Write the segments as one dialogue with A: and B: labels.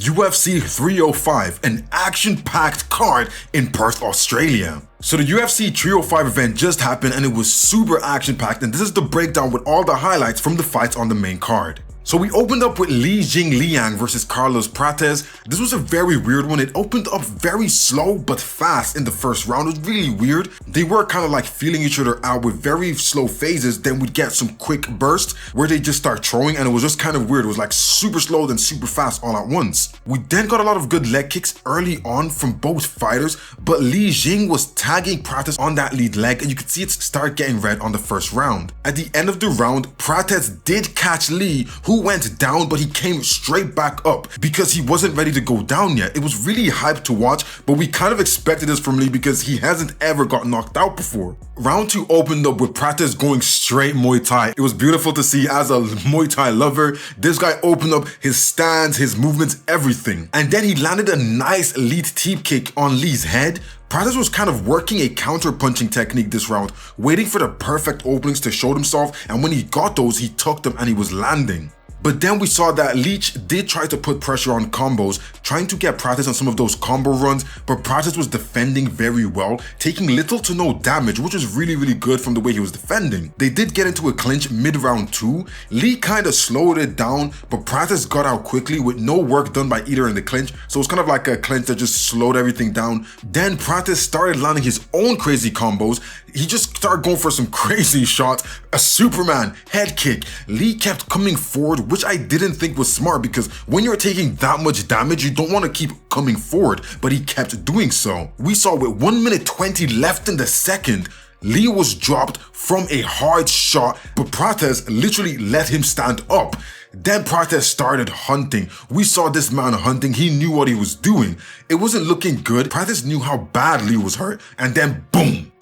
A: UFC 305, an action-packed card in Perth, Australia. So the UFC 305 event just happened and it was super action-packed, and this is the breakdown with all the highlights from the fights on the main card. So we opened up with Li Jingliang versus Carlos Prates. This was a very weird one. It opened up very slow but fast in the first round. It was really weird. They were kind of like feeling each other out with very slow phases. Then we'd get some quick bursts where they just start throwing, and it was just kind of weird. It was like super slow then super fast all at once. We then got a lot of good leg kicks early on from both fighters, but Li Jing was tagging Prates on that lead leg, and you could see it start getting red on the first round. At the end of the round, Prates did catch Li, who went down, but he came straight back up because he wasn't ready to go down yet. It was really hyped to watch, but we kind of expected this from Li because he hasn't ever got knocked out before. Round 2 opened up with Prates going straight Muay Thai. It was beautiful to see. As a Muay Thai lover, this guy opened up his stance, his movements, everything. And then he landed a nice lead teep kick on Li's head. Prates was kind of working a counter-punching technique this round, waiting for the perfect openings to show himself, and when he got those, he took them and he was landing. But then we saw that Leach did try to put pressure on combos, trying to get Prates on some of those combo runs, but Prates was defending very well, taking little to no damage, which was really good from the way he was defending. They did get into a clinch mid-round 2. Lee kind of slowed it down, but Prates got out quickly with no work done by either in the clinch, so it was kind of like a clinch that just slowed everything down. Then Prates started landing his own crazy combos. He just started going for some crazy shots, a Superman head kick. Lee kept coming forward, which I didn't think was smart because when you're taking that much damage, you don't want to keep coming forward, but he kept doing so. We saw with 1 minute 20 left in the second, Lee was dropped from a hard shot, but Prates literally let him stand up. Then Prates started hunting. We saw this man hunting. He knew what he was doing. It wasn't looking good. Prates knew how bad Lee was hurt, and then boom.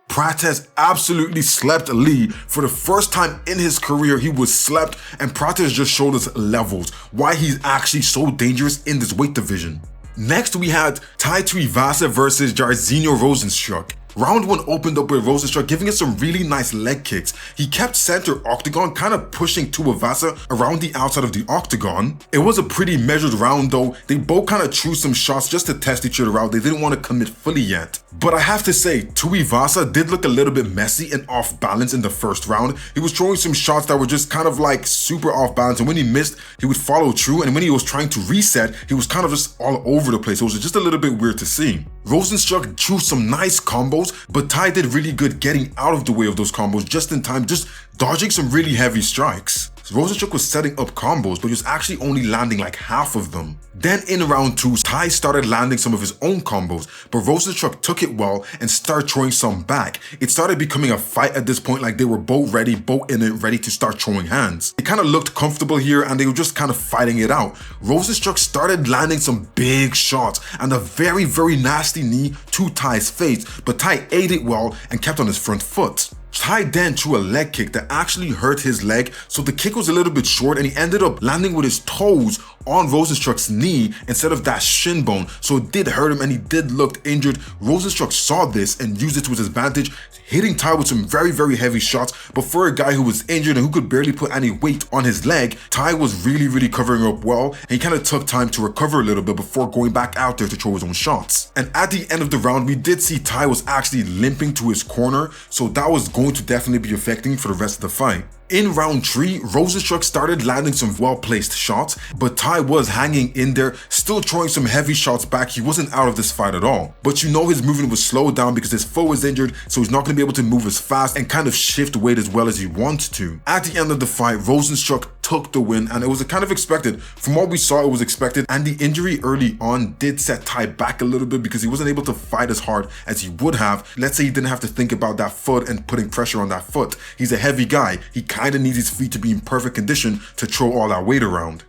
A: Prates absolutely slept Lee. For the first time in his career, he was slept, and Prates just showed us levels, why he's actually so dangerous in this weight division. Next, we had Tai Tuivasa versus Jairzinho Rozenstruik. Round 1 opened up with Rozenstruik giving us some really nice leg kicks. He kept center octagon, kind of pushing Tuivasa around the outside of the octagon. It was a pretty measured round though. They both kind of threw some shots just to test each other out. They didn't want to commit fully yet. But I have to say, Tuivasa did look a little bit messy and off balance in the first round. He was throwing some shots that were just kind of like super off balance, and when he missed, he would follow through, and when he was trying to reset, he was kind of just all over the place. It was just a little bit weird to see. Rozenstruik threw some nice combos, but Tai did really good getting out of the way of those combos just in time, just dodging some really heavy strikes. Rozenstruik was setting up combos, but he was actually only landing like half of them. Then in round 2, Tai started landing some of his own combos, but Rozenstruik took it well and started throwing some back. It started becoming a fight at this point, like they were both ready, both in it, ready to start throwing hands. It kind of looked comfortable here and they were just kind of fighting it out. Rozenstruik started landing some big shots and a very nasty knee to Tai's face, but Tai ate it well and kept on his front foot. Tai then threw a leg kick that actually hurt his leg, so the kick was a little bit short and he ended up landing with his toes on Rozenstruik's knee instead of that shin bone, so it did hurt him and he did look injured. Rozenstruik saw this and used it to his advantage, hitting Tai with some very heavy shots, but for a guy who was injured and who could barely put any weight on his leg, Tai was really covering up well, and he kind of took time to recover a little bit before going back out there to throw his own shots. And at the end of the round, we did see Tai was actually limping to his corner, so that was going to definitely be affecting for the rest of the fight. In round 3, Rozenstruik started landing some well-placed shots, but Tai was hanging in there, still throwing some heavy shots back. He wasn't out of this fight at all. But you know his movement was slowed down because his foe was injured, so he's not going to be able to move as fast and kind of shift weight as well as he wants to. At the end of the fight, Rozenstruik took the win, and it was kind of expected. From what we saw, it was expected, and the injury early on did set Tai back a little bit because he wasn't able to fight as hard as he would have. Let's say he didn't have to think about that foot and putting pressure on that foot. He's a heavy guy. He kind of needs his feet to be in perfect condition to throw all that weight around.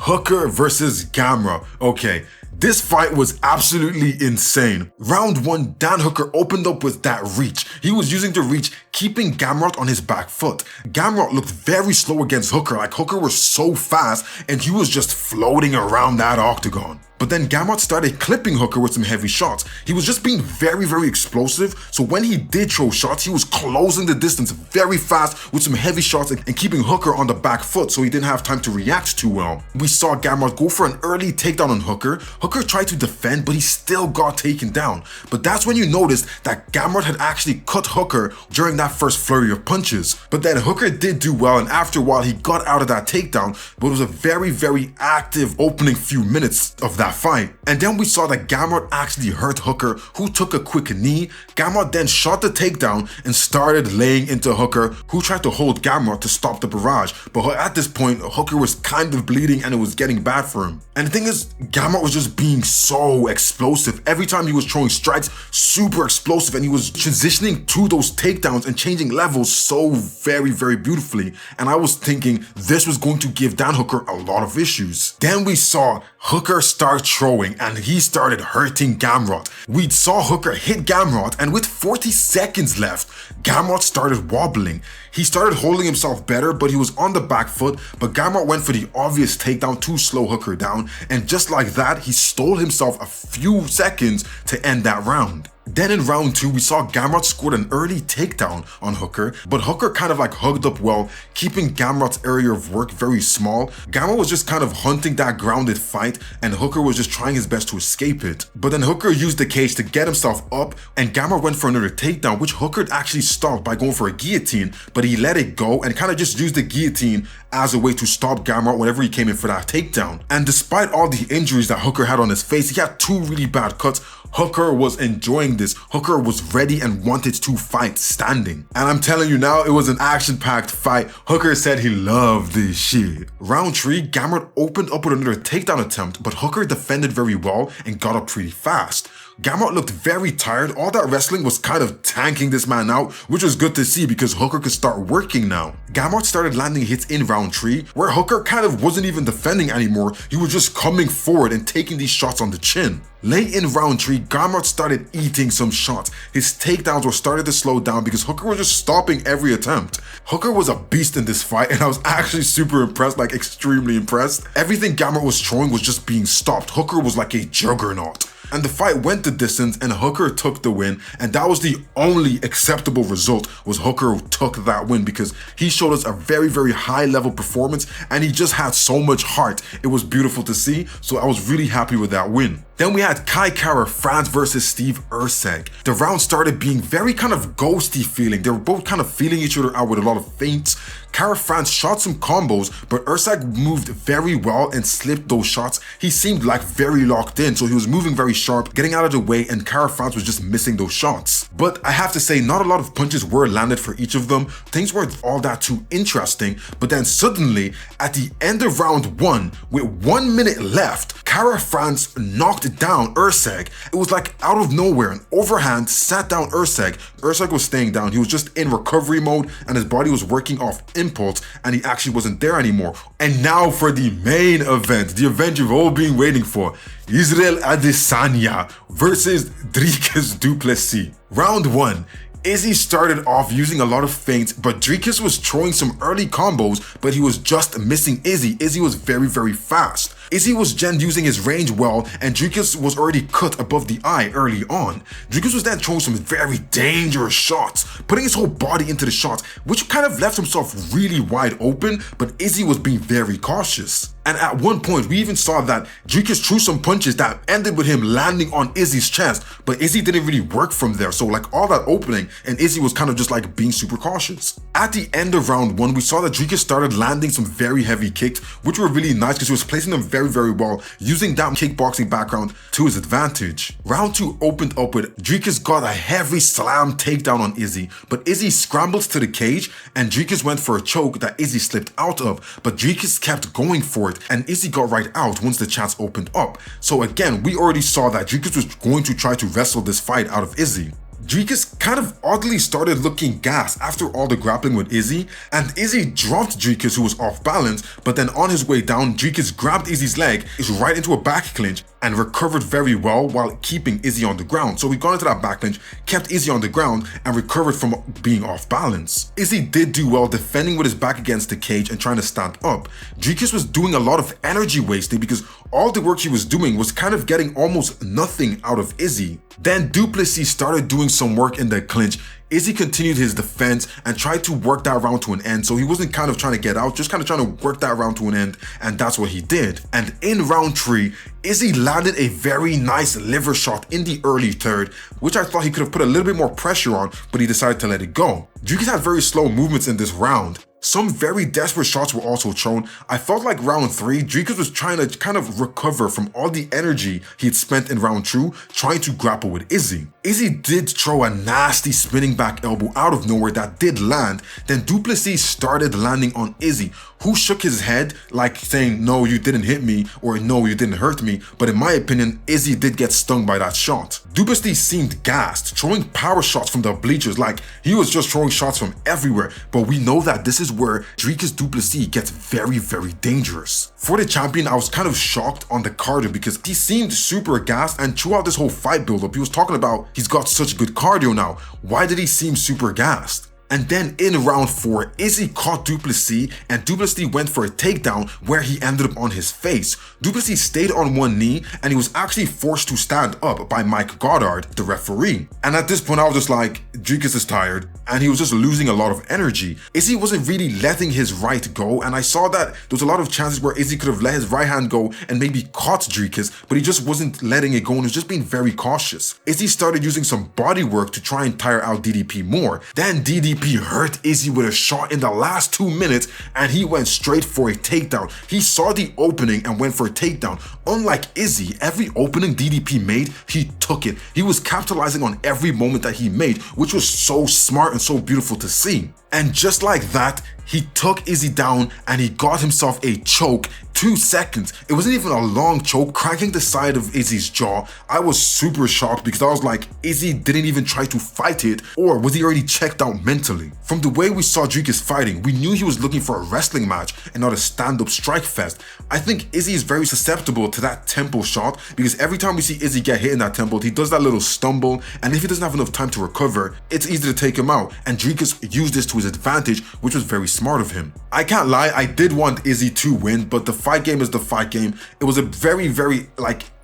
A: Hooker versus Gamrot. Okay, this fight was absolutely insane. Round 1, Dan Hooker opened up with that reach. He was using the reach, keeping Gamrot on his back foot. Gamrot looked very slow against Hooker, like Hooker was so fast and he was just floating around that octagon. But then Gamrot started clipping Hooker with some heavy shots. He was just being very explosive, so when he did throw shots, he was closing the distance very fast with some heavy shots and keeping Hooker on the back foot so he didn't have time to react too well. We saw Gamrot go for an early takedown on Hooker. Hooker tried to defend, but he still got taken down. But that's when you noticed that Gamrot had actually cut Hooker during that first flurry of punches. But then Hooker did do well, and after a while he got out of that takedown, but it was a very active opening few minutes of that fight. And then we saw that Gamrot actually hurt Hooker, who took a quick knee. Gamrot then shot the takedown and started laying into Hooker, who tried to hold Gamrot to stop the barrage. But at this point, Hooker was kind of bleeding and it was getting bad for him. And the thing is, Gamrot was just being so explosive. Every time he was throwing strikes, super explosive, and he was transitioning to those takedowns and changing levels so very beautifully. And I was thinking this was going to give Dan Hooker a lot of issues. Then we saw Hooker start throwing and he started hurting Gamrot. We saw Hooker hit Gamrot, and with 40 seconds left, Gamrot started wobbling. He started holding himself better, but he was on the back foot, but Gamrot went for the obvious takedown to slow Hooker down, and just like that, he stole himself a few seconds to end that round. Then in round 2, we saw Gamrot scored an early takedown on Hooker, but Hooker kind of like hugged up well, keeping Gamrot's area of work very small. Gamrot was just kind of hunting that grounded fight, and Hooker was just trying his best to escape it. But then Hooker used the cage to get himself up, and Gamrot went for another takedown, which Hooker actually stopped by going for a guillotine, but he let it go and kind of just used the guillotine as a way to stop Gamrot whenever he came in for that takedown. And despite all the injuries that Hooker had on his face, he had 2 really bad cuts. Hooker was enjoying this. Hooker was ready and wanted to fight standing. And I'm telling you now, it was an action-packed fight. Hooker said he loved this shit. Round 3, Gamrot opened up with another takedown attempt, but Hooker defended very well and got up pretty fast. Gamrot looked very tired. All that wrestling was kind of tanking this man out, which was good to see because Hooker could start working now. Gamrot started landing hits in round 3, where Hooker kind of wasn't even defending anymore. He was just coming forward and taking these shots on the chin. Late in round 3, Gamrot started eating some shots. His takedowns were starting to slow down because Hooker was just stopping every attempt. Hooker was a beast in this fight, and I was actually super impressed, like extremely impressed. Everything Gamrot was throwing was just being stopped. Hooker was like a juggernaut. And the fight went the distance and Hooker took the win, and that was the only acceptable result, was Hooker took that win, because he showed us a very high level performance and he just had so much heart. It was beautiful to see, so I was really happy with that win. Then we had Kai Kara-France versus Steve Erceg. The round started being very kind of ghosty feeling. They were both kind of feeling each other out with a lot of feints. Kara-France shot some combos, but Erceg moved very well and slipped those shots. He seemed like very locked in, so he was moving very sharp, getting out of the way, and Kara-France was just missing those shots. But I have to say, not a lot of punches were landed for each of them. Things weren't all that too interesting, but then suddenly, at the end of round 1, with 1 minute left, Kara-France knocked down Erceg. It was like out of nowhere, an overhand sat down Erceg. Erceg was staying down. He was just in recovery mode and his body was working off impulse, and he actually wasn't there anymore. And now for the main event, the event you've all been waiting for. Israel Adesanya versus Dricus DuPlessis. Round 1. Izzy started off using a lot of feints, but Dricus was throwing some early combos, but he was just missing Izzy. Izzy was very fast. Izzy was using his range well, and Dricus was already cut above the eye early on. Dricus was then throwing some very dangerous shots, putting his whole body into the shots, which kind of left himself really wide open, but Izzy was being very cautious. And at one point, we even saw that Dricus threw some punches that ended with him landing on Izzy's chest, but Izzy didn't really work from there, so like all that opening, and Izzy was kind of just like being super cautious. At the end of round 1, we saw that Dricus started landing some very heavy kicks, which were really nice because he was placing them very well, using that kickboxing background to his advantage. Round 2 opened up with Dricus got a heavy slam takedown on Izzy, but Izzy scrambled to the cage, and Dricus went for a choke that Izzy slipped out of, but Dricus kept going for it, and Izzy got right out once the chance opened up. So again, we already saw that Dricus was going to try to wrestle this fight out of Izzy. Dricus kind of oddly started looking gassed after all the grappling with Izzy, and Izzy dropped Dricus, who was off balance, but then on his way down, Dricus grabbed Izzy's leg right into a back clinch and recovered very well while keeping Izzy on the ground. So he got into that back clinch, kept Izzy on the ground, and recovered from being off balance. Izzy did do well defending with his back against the cage and trying to stand up. Dricus was doing a lot of energy wasting because all the work he was doing was kind of getting almost nothing out of Izzy. Then DuPlessis started doing some work in the clinch. Izzy continued his defense and tried to work that round to an end, so he wasn't kind of trying to get out, just kind of trying to work that round to an end, and that's what he did. And in round 3, Izzy landed a very nice liver shot in the early third, which I thought he could have put a little bit more pressure on, but he decided to let it go. Dricus had very slow movements in this round. Some very desperate shots were also thrown. I felt like round 3, Dricus was trying to kind of recover from all the energy he had spent in round 2 trying to grapple with Izzy. Izzy did throw a nasty spinning back elbow out of nowhere that did land. Then DuPlessis started landing on Izzy, who shook his head like saying, no, you didn't hit me, or no, you didn't hurt me. But in my opinion, Izzy did get stung by that shot. DuPlessis seemed gassed, throwing power shots from the bleachers like he was just throwing shots from everywhere. But we know that this is where Dricus DuPlessis gets very, very dangerous. For the champion, I was kind of shocked on the cardio because he seemed super gassed, and throughout this whole fight build-up, he was talking about he's got such good cardio now. Why did he seem super gassed? And then in round 4, Izzy caught DuPlessis, and DuPlessis went for a takedown where he ended up on his face. DuPlessis stayed on one knee, and he was actually forced to stand up by Mike Goddard, the referee. And at this point, I was just like, Dricus is tired, and he was just losing a lot of energy. Izzy wasn't really letting his right go, and I saw that there was a lot of chances where Izzy could have let his right hand go and maybe caught Dricus, but he just wasn't letting it go and he was just being very cautious. Izzy started using some body work to try and tire out DDP more. Then DDP hurt Izzy with a shot in the last 2 minutes, and he went straight for a takedown. He saw the opening and went for a takedown. Unlike Izzy, every opening DDP made, he took it. He was capitalizing on every moment that he made, which was so smart and so beautiful to see. And just like that, he took Izzy down and he got himself a choke. 2 seconds. It wasn't even a long choke, cracking the side of Izzy's jaw. I was super shocked because I was like, Izzy didn't even try to fight it, or was he already checked out mentally? From the way we saw Dricus fighting, we knew he was looking for a wrestling match and not a stand-up strike fest. I think Izzy is very susceptible to that temple shot because every time we see Izzy get hit in that temple, he does that little stumble, and if he doesn't have enough time to recover, it's easy to take him out. And Dricus used this to his advantage, which was very smart of him. I can't lie, I did want Izzy to win, but the fight game is the fight game. It was a very, very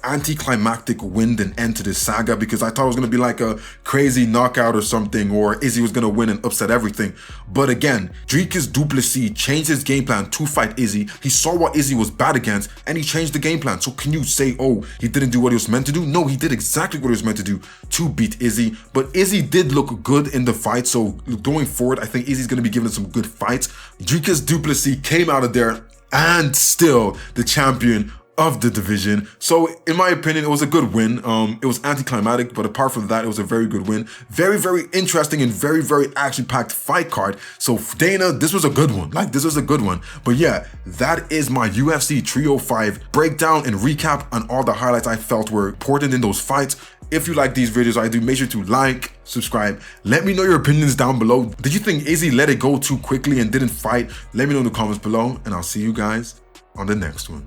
A: anticlimactic win and end to this saga because I thought it was going to be like a crazy knockout or something, or Izzy was going to win and upset everything. But again, Dricus DuPlessis changed his game plan to fight Izzy. He saw what Izzy was bad against and he changed the game plan. So can you say, oh, he didn't do what he was meant to do? No, he did exactly what he was meant to do to beat Izzy. But Izzy did look good in the fight. So going forward, I think Izzy's going to be given some good fights. Dricus DuPlessis came out of there and still the champion of the division. So in my opinion, it was a good win. It was anticlimactic, but apart from that, it was a very good win. Very, very interesting and very, very action-packed fight card. So Dana, this was a good one. This was a good one. But yeah, that is my UFC 305 breakdown and recap on all the highlights I felt were important in those fights. If you like these videos, I do make sure to like, subscribe. Let me know your opinions down below. Did you think Izzy let it go too quickly and didn't fight? Let me know in the comments below, and I'll see you guys on the next one.